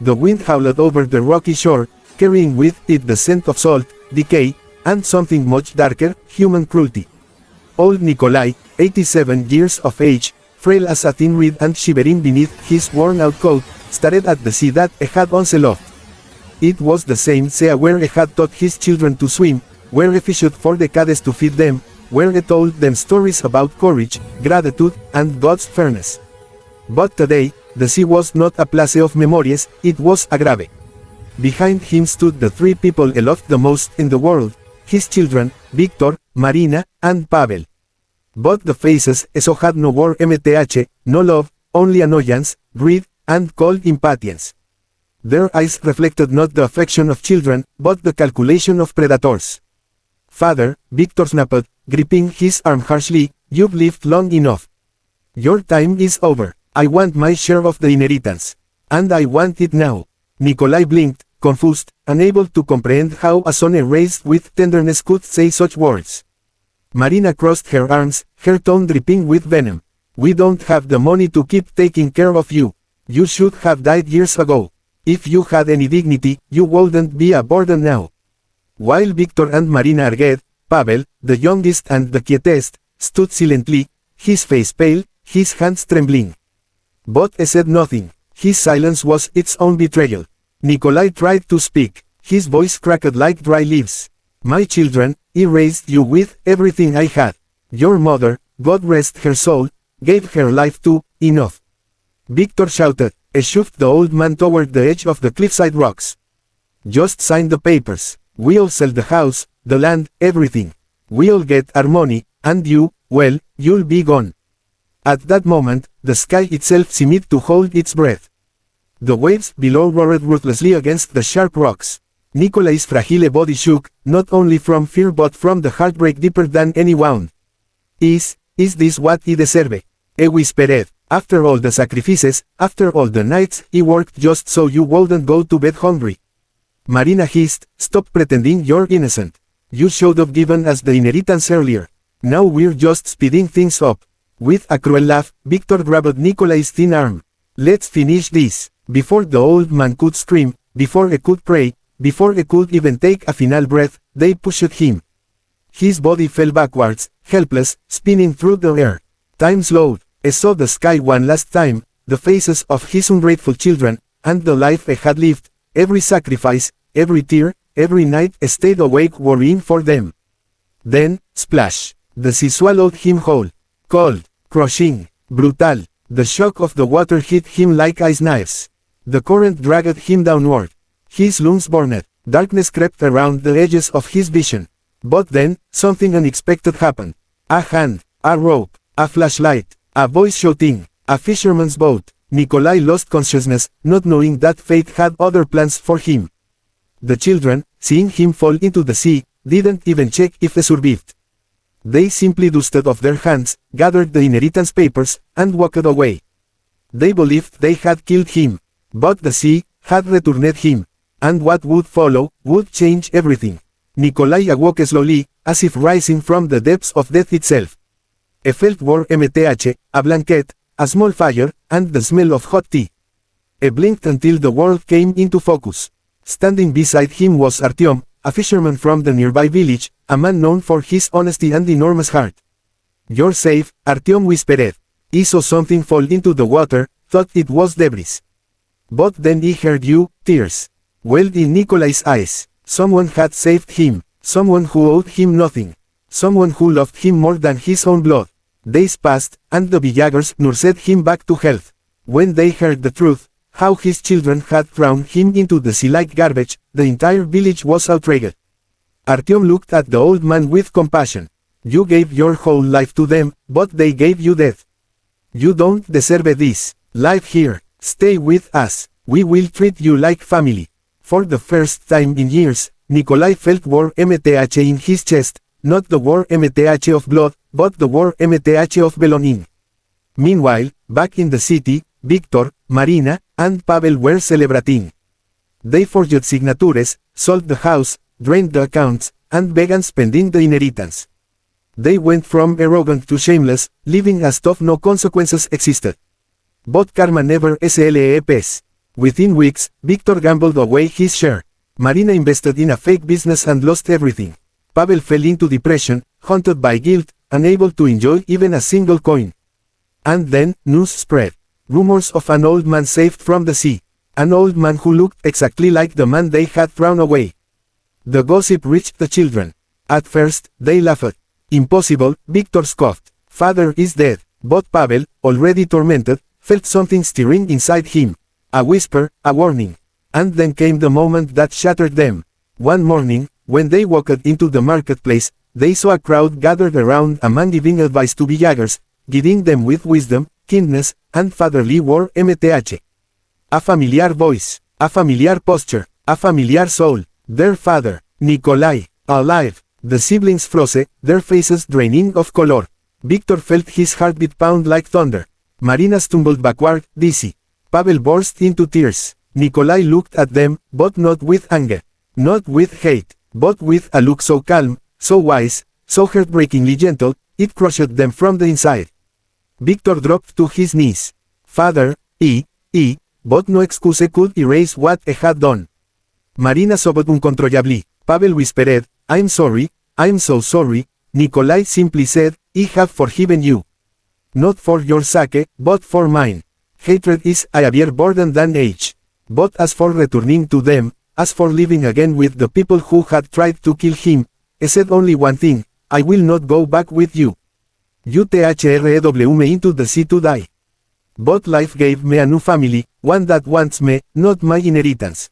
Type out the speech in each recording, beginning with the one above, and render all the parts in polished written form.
The wind howled over the rocky shore, carrying with it the scent of salt, decay, and something much darker, human cruelty. Old Nikolai, 87 years of age, frail as a thin reed and shivering beneath his worn-out coat, stared at the sea that he had once loved. It was the same sea where he had taught his children to swim, where he fished for decades to feed them, where he told them stories about courage, gratitude, and God's fairness. But today, the sea was not a place of memories, it was a grave. Behind him stood the three people he loved the most in the world, his children, Victor, Marina, and Pavel. But the faces so had no war mth, no love, only annoyance, greed, and cold impatience. Their eyes reflected not the affection of children, but the calculation of predators. Father, Victor snapped, gripping his arm harshly, you've lived long enough. Your time is over. I want my share of the inheritance. And I want it now. Nikolai blinked, confused, unable to comprehend how a son raised with tenderness could say such words. Marina crossed her arms, her tone dripping with venom. We don't have the money to keep taking care of you. You should have died years ago. If you had any dignity, you wouldn't be a burden now. While Victor and Marina argued, Pavel, the youngest and the quietest, stood silently, his face pale, his hands trembling. But he said nothing. His silence was its own betrayal. Nikolai tried to speak. His voice cracked like dry leaves. My children, I raised you with everything I had. Your mother, God rest her soul, gave her life to, enough. Victor shouted, and shoved the old man toward the edge of the cliffside rocks. Just sign the papers. We'll sell the house, the land, everything. We'll get our money, and you, well, you'll be gone. At that moment, the sky itself seemed to hold its breath. The waves below roared ruthlessly against the sharp rocks. Nikolai's fragile body shook, not only from fear but from the heartbreak deeper than any wound. Is this what I deserve? He whispered. After all the sacrifices, after all the nights he worked just so you wouldn't go to bed hungry. Marina hissed, stop pretending you're innocent. You should have given us the inheritance earlier. Now we're just speeding things up. With a cruel laugh, Victor grabbed Nikolai's thin arm. Let's finish this. Before the old man could scream, before he could pray, before he could even take a final breath, they pushed him. His body fell backwards, helpless, spinning through the air. Time slowed. He saw the sky one last time, the faces of his ungrateful children, and the life he had lived, every sacrifice, every tear, every night he stayed awake worrying for them. Then, splash! The sea swallowed him whole. Cold, crushing, brutal. The shock of the water hit him like ice knives. The current dragged him downward. His lungs burned. Darkness crept around the edges of his vision. But then, something unexpected happened. A hand, a rope, a flashlight. A voice shouting, a fisherman's boat. Nikolai lost consciousness, not knowing that fate had other plans for him. The children, seeing him fall into the sea, didn't even check if he survived. They simply dusted off their hands, gathered the inheritance papers, and walked away. They believed they had killed him. But the sea had returned him. And what would follow would change everything. Nikolai awoke slowly, as if rising from the depths of death itself. He felt warm mth, a blanket, a small fire, and the smell of hot tea. He blinked until the world came into focus. Standing beside him was Artyom, a fisherman from the nearby village, a man known for his honesty and enormous heart. You're safe, Artyom whispered. He saw something fall into the water, thought it was debris. But then he heard tears. Welled in Nikolai's eyes. Someone had saved him, someone who owed him nothing. Someone who loved him more than his own blood. Days passed, and the villagers nursed him back to health. When they heard the truth, how his children had thrown him into the sea like garbage, the entire village was outraged. Artyom looked at the old man with compassion. You gave your whole life to them, but they gave you death. You don't deserve this. Live here. Stay with us. We will treat you like family. For the first time in years, Nikolai felt warm mth in his chest. Not the warm mth of blood, but the warm mth of belonging. Meanwhile, back in the city, Victor, Marina, and Pavel were celebrating. They forged signatures, sold the house, drained the accounts, and began spending the inheritance. They went from arrogant to shameless, living as though no consequences existed. But karma never sleeps. Within weeks, Victor gambled away his share. Marina invested in a fake business and lost everything. Pavel fell into depression, haunted by guilt, unable to enjoy even a single coin. And then, news spread. Rumors of an old man saved from the sea. An old man who looked exactly like the man they had thrown away. The gossip reached the children. At first, they laughed. Impossible, Victor scoffed. Father is dead. But Pavel, already tormented, felt something stirring inside him. A whisper, a warning. And then came the moment that shattered them. One morning, when they walked into the marketplace, they saw a crowd gathered around a man giving advice to villagers, guiding them with wisdom, kindness, and fatherly warmth. A familiar voice, a familiar posture, a familiar soul. Their father, Nikolai, alive. The siblings froze, their faces draining of color. Victor felt his heartbeat pound like thunder. Marina stumbled backward, dizzy. Pavel burst into tears. Nikolai looked at them, but not with anger. Not with hate, but with a look so calm, so wise, so heartbreakingly gentle, it crushed them from the inside. Victor dropped to his knees. Father, but no excuse could erase what he had done. Marina sobbed uncontrollably. Pavel whispered, I'm sorry, I'm so sorry. Nikolai simply said, I have forgiven you. Not for your sake, but for mine. Hatred is a heavier burden than age. But as for returning to them, as for living again with the people who had tried to kill him, he said only one thing, I will not go back with you. You threw me into the sea to die. But life gave me a new family, one that wants me, not my inheritance.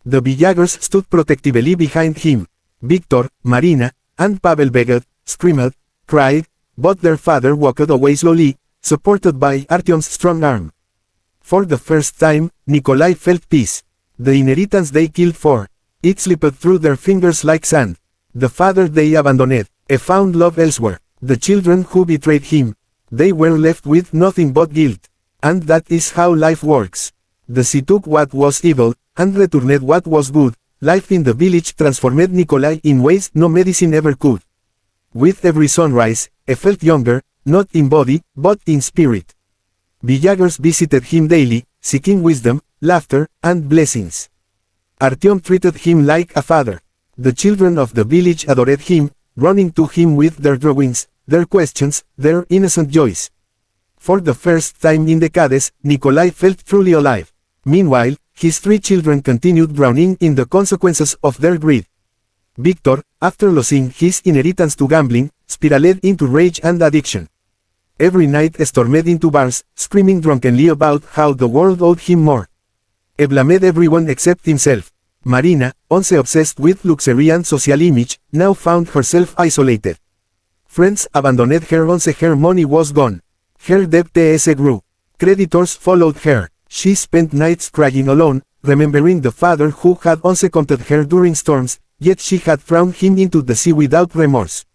The villagers stood protectively behind him. Victor, Marina, and Pavel begged, screamed, cried, but their father walked away slowly, supported by Artyom's strong arm. For the first time, Nikolai felt peace. The inheritance they killed for, it slipped through their fingers like sand. The father they abandoned, found love elsewhere. The children who betrayed him, they were left with nothing but guilt. And that is how life works. The sea took what was evil, and returned what was good. Life in the village transformed Nikolai in ways no medicine ever could. With every sunrise, he felt younger, not in body, but in spirit. Villagers visited him daily, seeking wisdom, laughter, and blessings. Artyom treated him like a father. The children of the village adored him, running to him with their drawings, their questions, their innocent joys. For the first time in decades, Nikolai felt truly alive. Meanwhile, his three children continued drowning in the consequences of their greed. Victor, after losing his inheritance to gambling, spiraled into rage and addiction. Every night stormed into bars, screaming drunkenly about how the world owed him more. He blamed everyone except himself. Marina, once obsessed with luxury and social image, now found herself isolated. Friends abandoned her once her money was gone. Her debts grew. Creditors followed her. She spent nights crying alone, remembering the father who had once comforted her during storms, yet she had thrown him into the sea without remorse.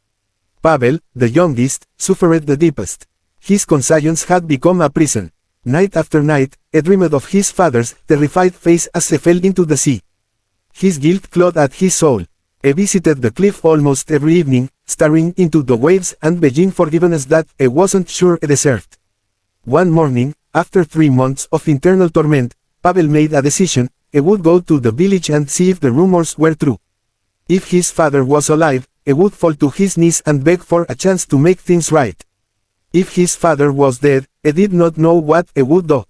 Pavel, the youngest, suffered the deepest. His conscience had become a prison. Night after night, he dreamed of his father's terrified face as he fell into the sea. His guilt clawed at his soul. He visited the cliff almost every evening, staring into the waves and begging forgiveness that he wasn't sure he deserved. One morning, after 3 months of internal torment, Pavel made a decision. He would go to the village and see if the rumors were true. If his father was alive, he would fall to his knees and beg for a chance to make things right. If his father was dead, he did not know what he would do.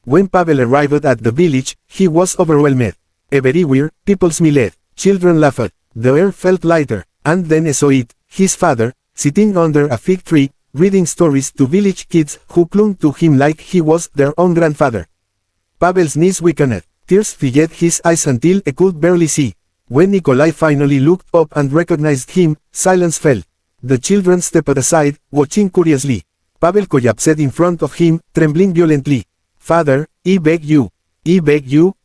When Pavel arrived at the village, he was overwhelmed. Everywhere, people smiled, children laughed, the air felt lighter, and then he saw it, his father, sitting under a fig tree, reading stories to village kids who clung to him like he was their own grandfather. Pavel's knees weakened, tears filled his eyes until he could barely see. When Nikolai finally looked up and recognized him, silence fell. The children stepped aside, watching curiously. Pavel collapsed in front of him, trembling violently. Father, I beg you,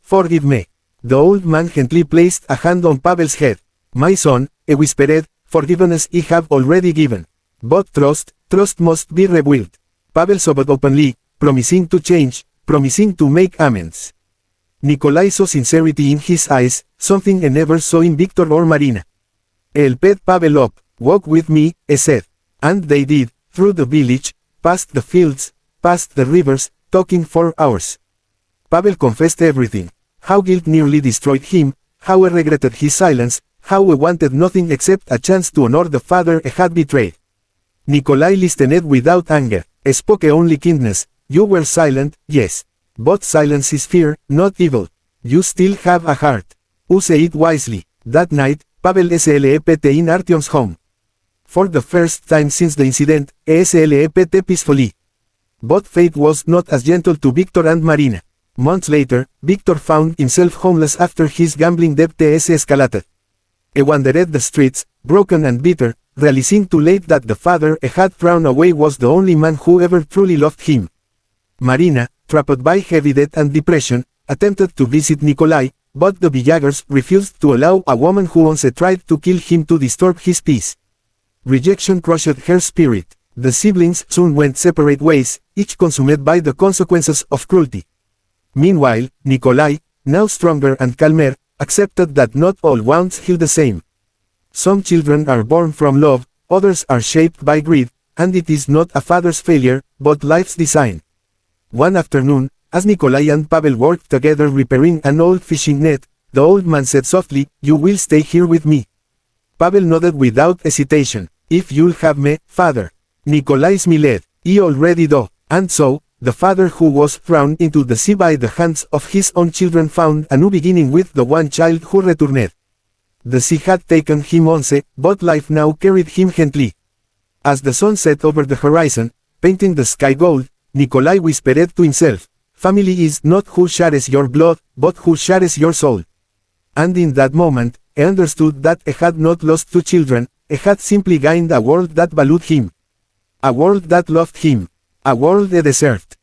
forgive me. The old man gently placed a hand on Pavel's head. My son, he whispered, forgiveness I have already given. But trust must be rebuilt. Pavel sobbed openly, promising to change, promising to make amends. Nikolai saw sincerity in his eyes, something he never saw in Victor or Marina. He helped Pavel up. Walk with me, he said. And they did, through the village, past the fields, past the rivers, talking for hours. Pavel confessed everything. How guilt nearly destroyed him, how he regretted his silence, how he wanted nothing except a chance to honor the father he had betrayed. Nikolai listened without anger, spoke only kindness. You were silent, yes. But silence is fear, not evil. You still have a heart. Use it wisely. That night, Pavel slept in Artyom's home. For the first time since the incident, he slept peacefully. But fate was not as gentle to Victor and Marina. Months later, Victor found himself homeless after his gambling debt escalated. He wandered the streets, broken and bitter, realizing too late that the father he had thrown away was the only man who ever truly loved him. Marina, trapped by heavy debt and depression, attempted to visit Nikolai, but the villagers refused to allow a woman who once tried to kill him to disturb his peace. Rejection crushed her spirit. The siblings soon went separate ways, each consumed by the consequences of cruelty. Meanwhile, Nikolai, now stronger and calmer, accepted that not all wounds heal the same. Some children are born from love, others are shaped by greed, and it is not a father's failure, but life's design. One afternoon, as Nikolai and Pavel worked together repairing an old fishing net, the old man said softly, "You will stay here with me." Pavel nodded without hesitation. "If you'll have me, father." Nikolai smiled. "He already do." And so, the father who was thrown into the sea by the hands of his own children found a new beginning with the one child who returned. The sea had taken him once, but life now carried him gently. As the sun set over the horizon, painting the sky gold, Nikolai whispered to himself, "Family is not who shares your blood, but who shares your soul." And in that moment, he understood that he had not lost two children, he had simply gained a world that valued him. A world that loved him. A world he deserved.